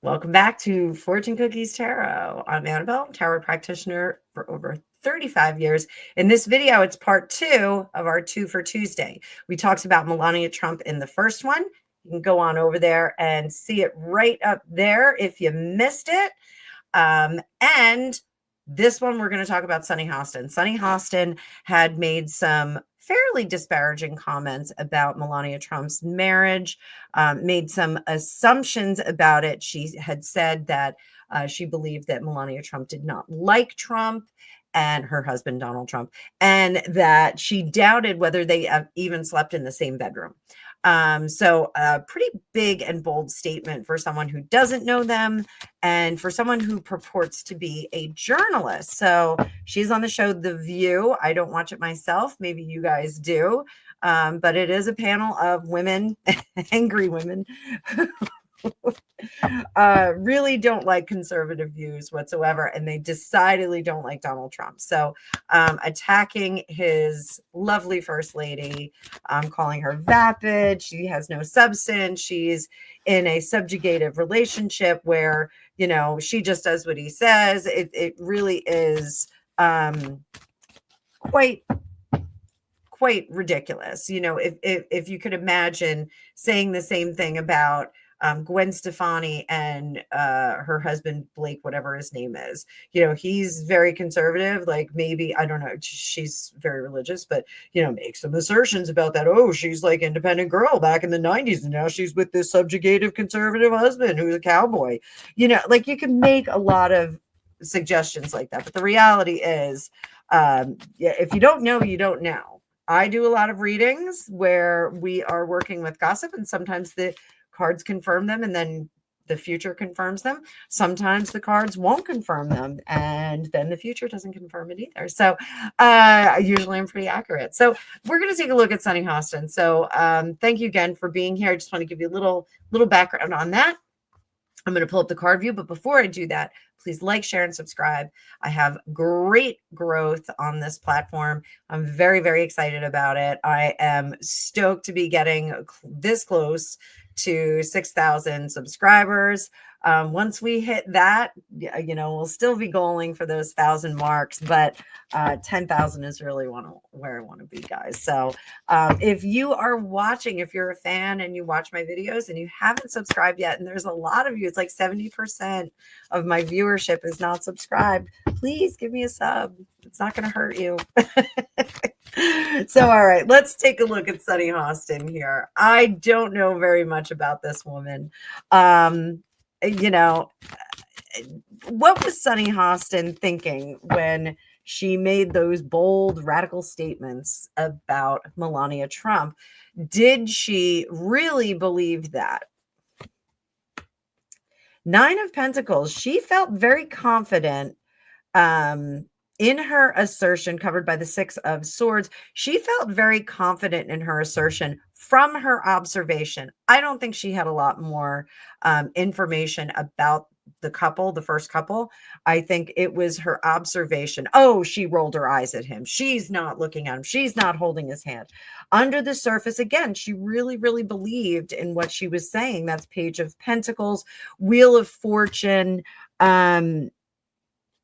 Welcome back to Fortune Cookies Tarot. I'm Annabelle, tarot practitioner for over 35 years. In this video, it's part 2 of our 2 for Tuesday. We talked about Melania Trump in the first one. You can go on over there and see it right up there if you missed it. And this one, we're going to talk about Sunny Hostin. Sunny Hostin had made some fairly disparaging comments about Melania Trump's marriage, made some assumptions about it. She had said that she believed that Melania Trump did not like Trump and her husband, Donald Trump, and that she doubted whether they even slept in the same bedroom. So a pretty big and bold statement for someone who doesn't know them and for someone who purports to be a journalist. So she's on the show The View. I don't watch it myself. Maybe you guys do. But it is a panel of women, angry women, really don't like conservative views whatsoever, and they decidedly don't like Donald Trump. So attacking his lovely first lady, calling her vapid, she has no substance, she's in a subjugative relationship where, you know, she just does what he says. It really is quite ridiculous. You know, if you could imagine saying the same thing about Gwen Stefani and her husband, Blake, whatever his name is. You know, he's very conservative. Like maybe, I don't know, she's very religious, but, you know, make some assertions about that. Oh, she's like independent girl back in the 90s. And now she's with this subjugative conservative husband who's a cowboy. You know, like you can make a lot of suggestions like that. But the reality is, if you don't know, you don't know. I do a lot of readings where we are working with gossip, and sometimes the cards confirm them and then the future confirms them. Sometimes the cards won't confirm them and then the future doesn't confirm it either. So usually I'm pretty accurate. So we're going to take a look at Sunny Hostin. So thank you again for being here. I just want to give you a little background on that. I'm going to pull up the card view, but before I do that, please like, share, and subscribe. I have great growth on this platform. I'm very, very excited about it. I am stoked to be getting this close to 6,000 subscribers. Once we hit that, you know, we'll still be going for those 1,000 marks, but 10,000 is really where I want to be, guys. So if you are watching, if you're a fan and you watch my videos and you haven't subscribed yet, and there's a lot of you, it's like 70% of my viewership is not subscribed, please give me a sub. It's not going to hurt you. So, all right, let's take a look at Sunny Hostin here. I don't know very much about this woman. You know, what was Sunny Hostin thinking when she made those bold, radical statements about Melania Trump? Did she really believe that? 9 of Pentacles, she felt very confident in her assertion, covered by the 6 of Swords. She felt very confident in her assertion from her observation. I don't think she had a lot more information about the couple, the first couple. I think it was her observation. Oh, she rolled her eyes at him. She's not looking at him. She's not holding his hand. Under the surface, again, she really, really believed in what she was saying. That's Page of Pentacles, Wheel of Fortune,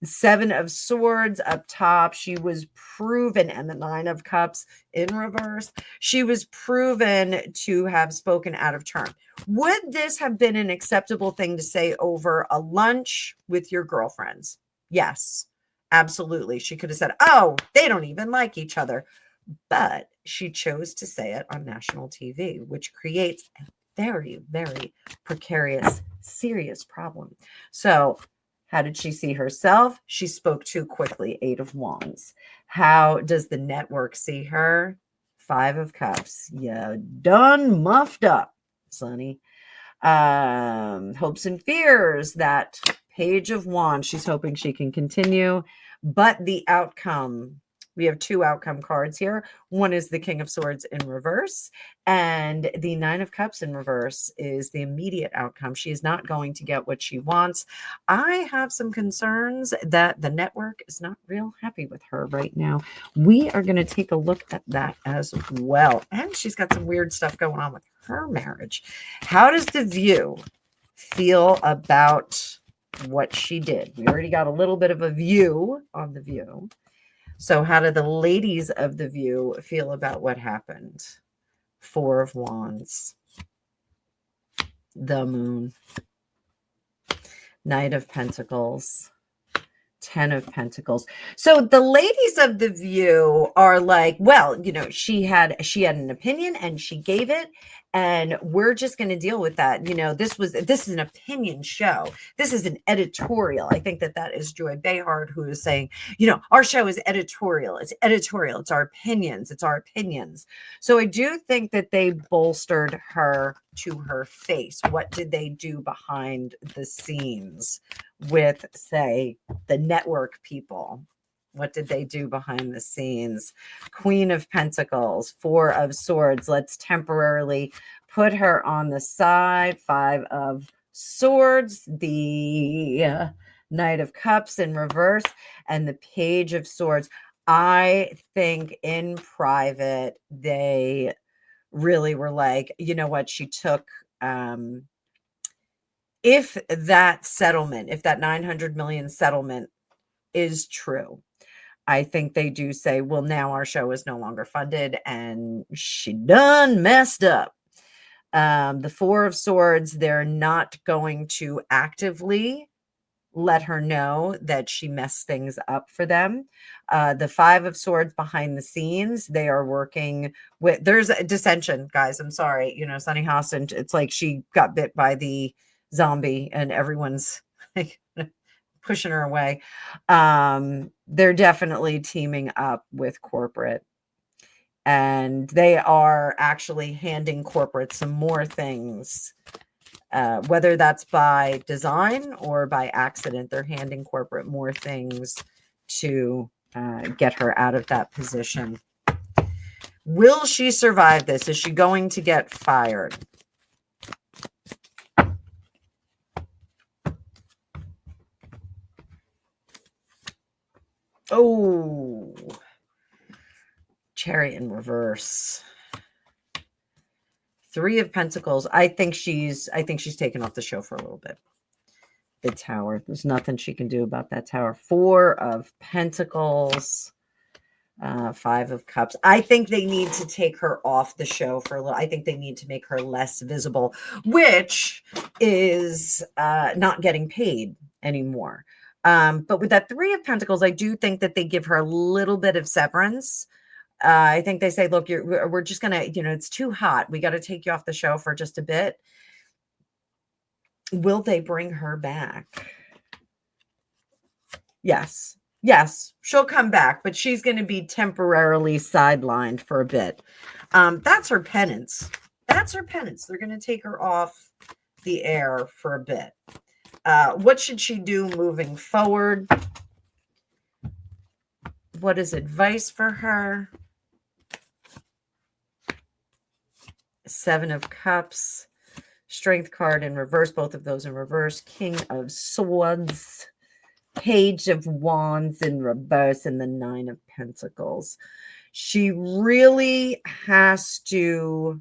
7 of Swords up top. She was proven, and the 9 of Cups in reverse. She was proven to have spoken out of turn. Would this have been an acceptable thing to say over a lunch with your girlfriends? Yes, absolutely. She could have said, oh, they don't even like each other. But she chose to say it on national TV, which creates a very, very precarious, serious problem. So how did she see herself? She spoke too quickly, 8 of Wands. How does the network see her? 5 of Cups. Yeah, done muffed up, Sunny. Hopes and fears, that Page of Wands. She's hoping she can continue, but the outcome, we have 2 outcome cards here. One is the King of Swords in reverse, and the 9 of Cups in reverse is the immediate outcome. She is not going to get what she wants. I have some concerns that the network is not real happy with her right now. We are going to take a look at that as well. And she's got some weird stuff going on with her marriage. How does The View feel about what she did? We already got a little bit of a view on the View. So how do the ladies of the View feel about what happened? Four of Wands, the Moon, Knight of Pentacles, 10 of Pentacles. So the ladies of the View are like, well, you know, she had an opinion and she gave it, and we're just going to deal with that. You know, this is an opinion show. This is an editorial. I think that is Joy Behar, who is saying, you know, our show is editorial. It's editorial. It's our opinions. It's our opinions. So I do think that they bolstered her to her face. What did they do behind the scenes with, say, the network people? What did they do behind the scenes? Queen of Pentacles, Four of Swords. Let's temporarily put her on the side. Five of Swords, the Knight of Cups in reverse, and the Page of Swords. I think in private, they really were like, you know what, she took, if that settlement, if that 900 million settlement is true, I think they do say, well, now our show is no longer funded and she done messed up. The Four of Swords, they're not going to actively let her know that she messed things up for them. The Five of Swords behind the scenes, they are working with, there's a dissension, guys. I'm sorry. You know, Sunny Hostin, it's like she got bit by the zombie and everyone's like pushing her away. They're definitely teaming up with corporate, and they are actually handing corporate some more things, whether that's by design or by accident. They're handing corporate more things to get her out of that position. Will she survive this? Is she going to get fired? Oh, Chariot in reverse. Three of Pentacles. I think she's taken off the show for a little bit. The Tower. There's nothing she can do about that Tower. Four of Pentacles. Five of Cups. I think they need to take her off the show for a little. I think they need to make her less visible, which is not getting paid anymore. But with that Three of Pentacles, I do think that they give her a little bit of severance. I think they say, look, we're just going to, you know, it's too hot. We got to take you off the show for just a bit. Will they bring her back? Yes. Yes, she'll come back, but she's going to be temporarily sidelined for a bit. That's her penance. That's her penance. They're going to take her off the air for a bit. What should she do moving forward? What is advice for her? Seven of Cups, Strength card in reverse, both of those in reverse. King of Swords, Page of Wands in reverse, and the Nine of Pentacles. She really has to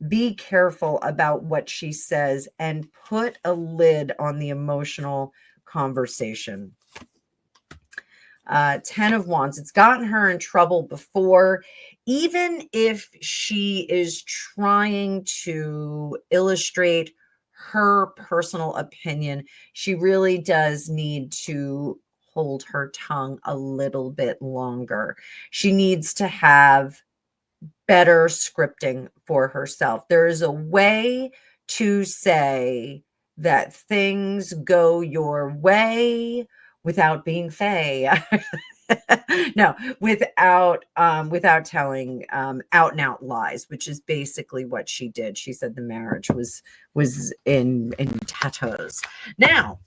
be careful about what she says and put a lid on the emotional conversation. 10 of Wands. It's gotten her in trouble before. Even if she is trying to illustrate her personal opinion, she really does need to hold her tongue a little bit longer. She needs to have better scripting for herself. There is a way to say that things go your way without being fey. No, without telling out and out lies, which is basically what she did. She said the marriage was in tatters. Now,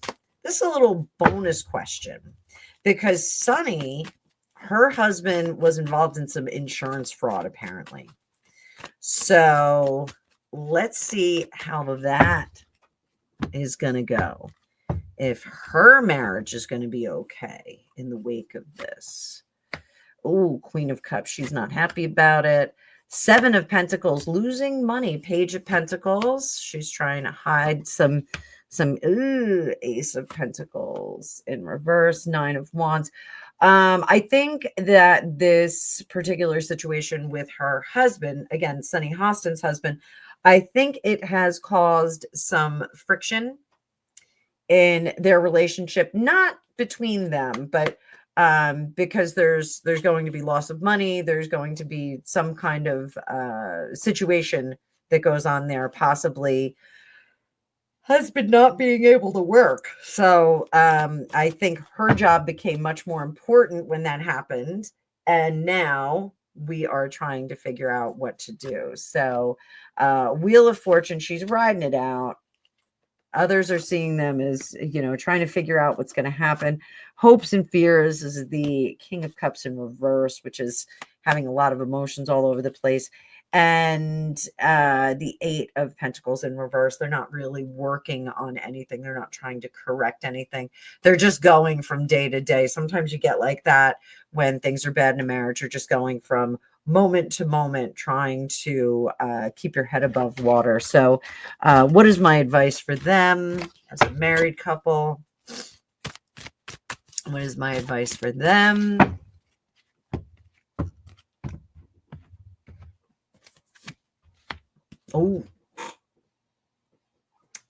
this is a little bonus question, because Sunny, her husband was involved in some insurance fraud, apparently. So let's see how that is going to go. If her marriage is going to be okay in the wake of this. Oh, Queen of Cups. She's not happy about it. Seven of Pentacles, losing money. Page of Pentacles, she's trying to hide some Ace of Pentacles in reverse. Nine of Wands. I think that this particular situation with her husband, again, Sunny Hostin's husband, I think it has caused some friction in their relationship, not between them, but because there's going to be loss of money, there's going to be some kind of situation that goes on there, possibly husband not being able to work. So I think her job became much more important when that happened, and now we are trying to figure out what to do. So Wheel of Fortune, she's riding it out. Others are seeing them as, trying to figure out what's going to happen. Hopes and fears is the King of Cups in reverse, which is having a lot of emotions all over the place. And the Eight of Pentacles in reverse. They're not really working on anything. They're not trying to correct anything. They're just going from day to day. Sometimes you get like that when things are bad in a marriage. You're just going from moment to moment, trying to keep your head above water. So what is my advice for them as a married couple? What is my advice for them? Oh,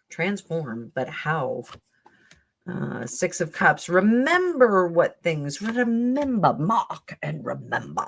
transform, but how? Six of Cups. Remember what things, mark and remember.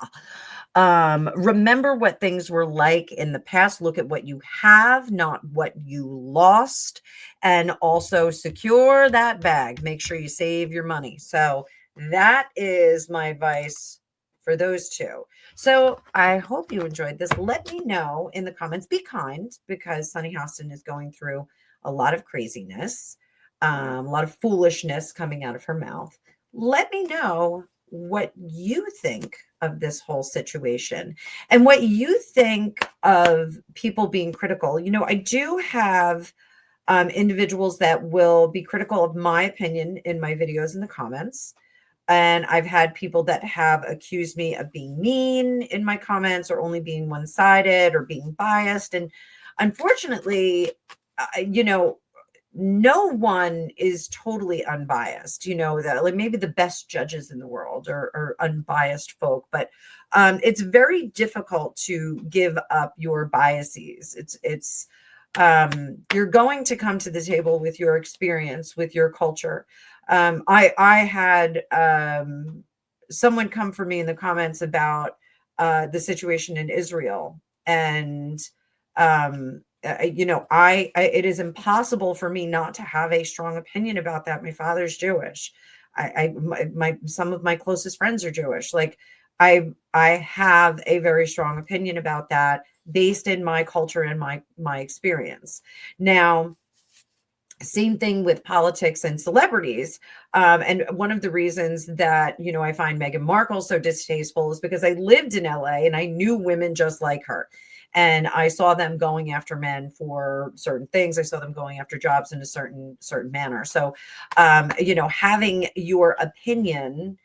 Remember what things were like in the past. Look at what you have, not what you lost. And also secure that bag. Make sure you save your money. So that is my advice for those two. So I hope you enjoyed this. Let me know in the comments. Be kind, because Sunny Hostin is going through a lot of craziness. A lot of foolishness coming out of her mouth. Let me know what you think of this whole situation and what you think of people being critical. I do have individuals that will be critical of my opinion in my videos in the comments. And I've had people that have accused me of being mean in my comments, or only being one-sided, or being biased. And unfortunately, no one is totally unbiased. That like maybe the best judges in the world are unbiased folk, but it's very difficult to give up your biases. It's you're going to come to the table with your experience, with your culture. I had someone come for me in the comments about the situation in Israel, and it is impossible for me not to have a strong opinion about that. My father's Jewish. Some of my closest friends are Jewish. Like I have a very strong opinion about that, based in my culture and my experience. Now, same thing with politics and celebrities. And one of the reasons that, I find Meghan Markle so distasteful is because I lived in LA and I knew women just like her. And I saw them going after men for certain things. I saw them going after jobs in a certain manner. So, having your opinion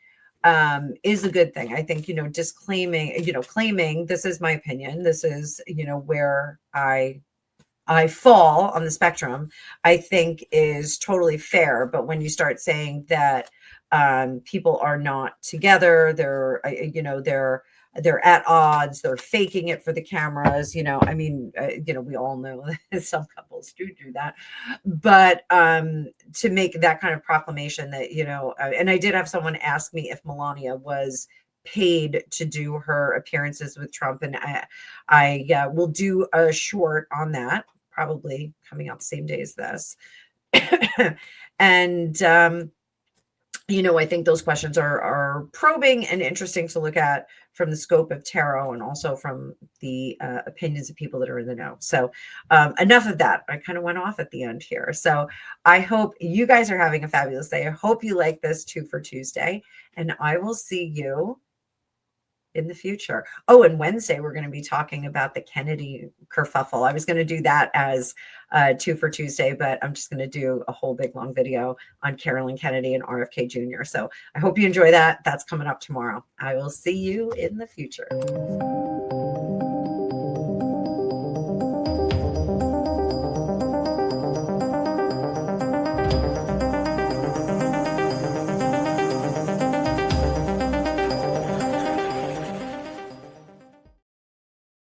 is a good thing. I think, claiming this is my opinion. This is, where I fall on the spectrum, I think is totally fair. But when you start saying that people are not together, they're at odds, they're faking it for the cameras, we all know that some couples do that. But to make that kind of proclamation that, and I did have someone ask me if Melania was paid to do her appearances with Trump, and I will do a short on that, probably coming out the same day as this. And I think those questions are probing and interesting to look at from the scope of tarot, and also from the opinions of people that are in the know. So enough of that. I kind of went off at the end here. So I hope you guys are having a fabulous day. I hope you like this 2 for Tuesday, and I will see you in the future. Oh, and Wednesday, we're going to be talking about the Kennedy kerfuffle. I was going to do that as 2 for Tuesday, but I'm just going to do a whole big long video on Carolyn Kennedy and RFK Jr. So I hope you enjoy that. That's coming up tomorrow. I will see you in the future.